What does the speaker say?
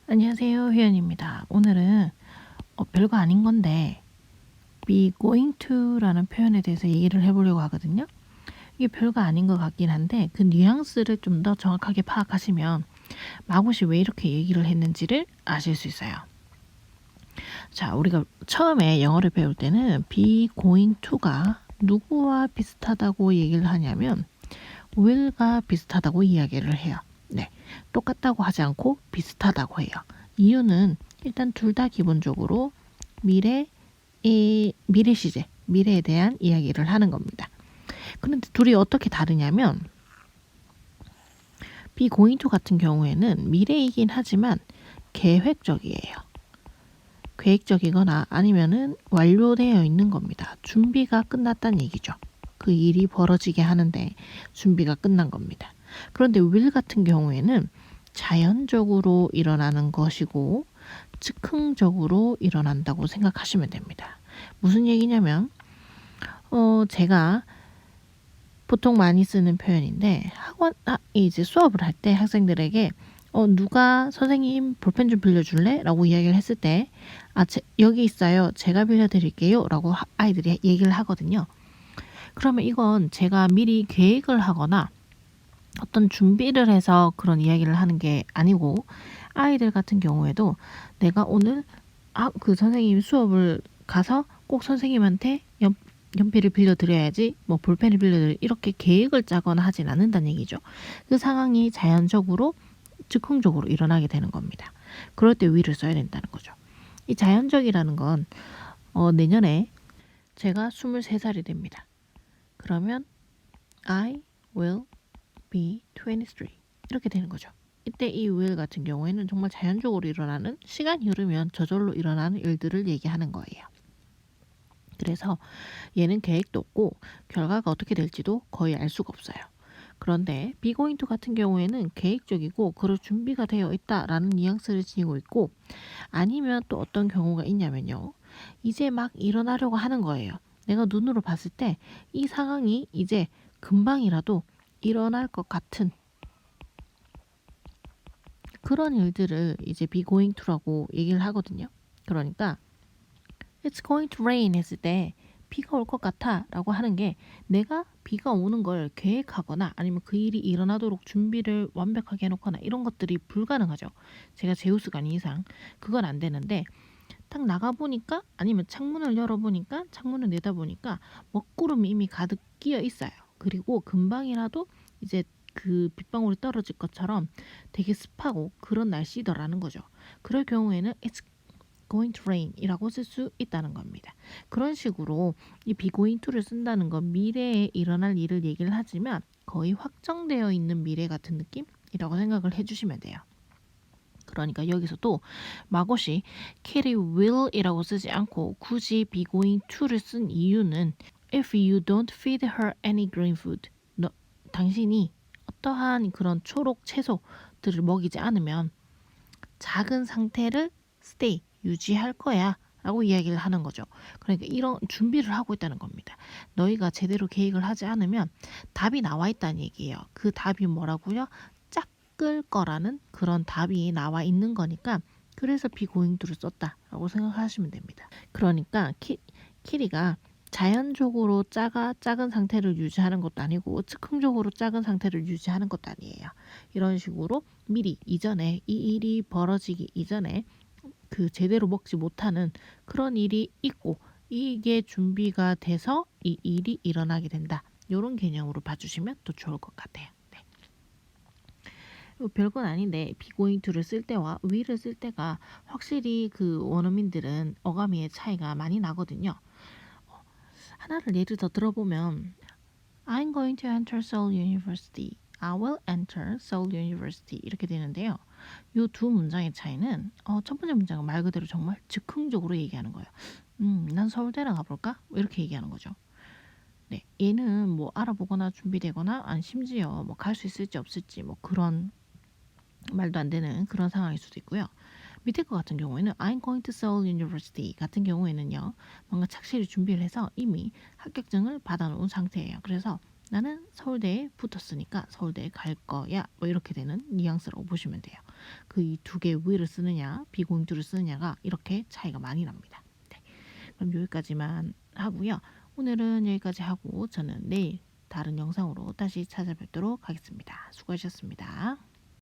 안녕하세요, 휘연입니다. 오늘은 별거 아닌 건데 be going to라는 표현에 대해서 얘기를 해보려고 하거든요. 이게 별거 아닌 것 같긴 한데 그 뉘앙스를 좀 더 정확하게 파악하시면 마굿이 왜 이렇게 얘기를 했는지를 아실 수 있어요. 자, 우리가 처음에 영어를 배울 때는 be going to가 누구와 비슷하다고 얘기를 하냐면 will과 비슷하다고 이야기를 해요. 네, 똑같다고 하지 않고 비슷하다고 해요. 이유는 일단 둘 다 기본적으로 미래 시제, 미래에 대한 이야기를 하는 겁니다. 그런데 둘이 어떻게 다르냐면 be going to 같은 경우에는 미래이긴 하지만 계획적이에요. 계획적이거나 아니면은 완료되어 있는 겁니다. 준비가 끝났다는 얘기죠. 그 일이 벌어지게 하는데 준비가 끝난 겁니다. 그런데 will 같은 경우에는 자연적으로 일어나는 것이고 즉흥적으로 일어난다고 생각하시면 됩니다. 무슨 얘기냐면 제가 보통 많이 쓰는 표현인데 이제 수업을 할 때 학생들에게 누가 선생님 볼펜 좀 빌려줄래? 라고 이야기를 했을 때 여기 있어요. 제가 빌려드릴게요. 라고 아이들이 얘기를 하거든요. 그러면 이건 제가 미리 계획을 하거나 어떤 준비를 해서 그런 이야기를 하는 게 아니고 아이들 같은 경우에도 내가 오늘 그 선생님 수업을 가서 꼭 선생님한테 연필을 빌려드려야지 뭐 볼펜을 빌려드려 이렇게 계획을 짜거나 하진 않는다는 얘기죠. 그 상황이 자연적으로 즉흥적으로 일어나게 되는 겁니다. 그럴 때 will을 써야 된다는 거죠. 이 자연적이라는 건 내년에 제가 23살이 됩니다. 그러면 I will be 23 이렇게 되는 거죠. 이때 이 will 같은 경우에는 정말 자연적으로 일어나는 시간이 흐르면 저절로 일어나는 일들을 얘기하는 거예요. 그래서 얘는 계획도 없고 결과가 어떻게 될지도 거의 알 수가 없어요. 그런데 be going to 같은 경우에는 계획적이고 그럴 준비가 되어 있다라는 뉘앙스를 지니고 있고 아니면 또 어떤 경우가 있냐면요. 이제 막 일어나려고 하는 거예요. 내가 눈으로 봤을 때 이 상황이 이제 금방이라도 일어날 것 같은 그런 일들을 이제 be going to라고 얘기를 하거든요. 그러니까 it's going to rain 했을 때 비가 올 것 같아 라고 하는 게 내가 비가 오는 걸 계획하거나 아니면 그 일이 일어나도록 준비를 완벽하게 해놓거나 이런 것들이 불가능하죠. 제가 제우스가 아닌 이상 그건 안 되는데 딱 나가보니까 아니면 창문을 열어보니까 창문을 내다보니까 먹구름이 이미 가득 끼어 있어요. 그리고 금방이라도 이제 그 빗방울이 떨어질 것처럼 되게 습하고 그런 날씨더라는 거죠. 그럴 경우에는 it's going to rain 이라고 쓸 수 있다는 겁니다. 그런 식으로 이 be going to를 쓴다는 건 미래에 일어날 일을 얘기를 하지만 거의 확정되어 있는 미래 같은 느낌이라고 생각을 해주시면 돼요. 그러니까 여기서도 마고시 Kitty will이라고 쓰지 않고 굳이 be going to를 쓴 이유는 if you don't feed her any green food 당신이 어떠한 그런 초록 채소들을 먹이지 않으면 작은 상태를 stay 유지할 거야 라고 이야기를 하는 거죠. 그러니까 이런 준비를 하고 있다는 겁니다. 너희가 제대로 계획을 하지 않으면 답이 나와 있다는 얘기예요. 그 답이 뭐라고요? 짝을 거라는 그런 답이 나와 있는 거니까 그래서 비고잉도를 썼다라고 생각하시면 됩니다. 그러니까 키리가 자연적으로 작은 상태를 유지하는 것도 아니고 즉흥적으로 작은 상태를 유지하는 것도 아니에요. 이런 식으로 미리 이전에 이 일이 벌어지기 이전에 그 제대로 먹지 못하는 그런 일이 있고 이게 준비가 돼서 이 일이 일어나게 된다. 이런 개념으로 봐주시면 또 좋을 것 같아요. 네. 별건 아닌데 be going to를 쓸 때와 will을 쓸 때가 확실히 그 원어민들은 어감의 차이가 많이 나거든요. 하나를 예를 더 들어보면 I'm going to enter Seoul University. I will enter Seoul University. 이렇게 되는데요. 이 두 문장의 차이는 첫 번째 문장은 말 그대로 정말 즉흥적으로 얘기하는 거예요. 난 서울대나 가볼까? 뭐 이렇게 얘기하는 거죠. 네, 얘는 뭐 알아보거나 준비되거나 아니 심지어 뭐 갈 수 있을지 없을지 뭐 그런 말도 안 되는 그런 상황일 수도 있고요. 밑에 거 같은 경우에는 I'm going to Seoul University 같은 경우에는요. 뭔가 착실히 준비를 해서 이미 합격증을 받아놓은 상태예요. 그래서 나는 서울대에 붙었으니까 서울대에 갈 거야. 뭐 이렇게 되는 뉘앙스라고 보시면 돼요. 그 이 두 개 will을 쓰느냐, be going to를 쓰느냐가 이렇게 차이가 많이 납니다. 네. 그럼 여기까지만 하고요. 오늘은 여기까지 하고 저는 내일 다른 영상으로 다시 찾아뵙도록 하겠습니다. 수고하셨습니다.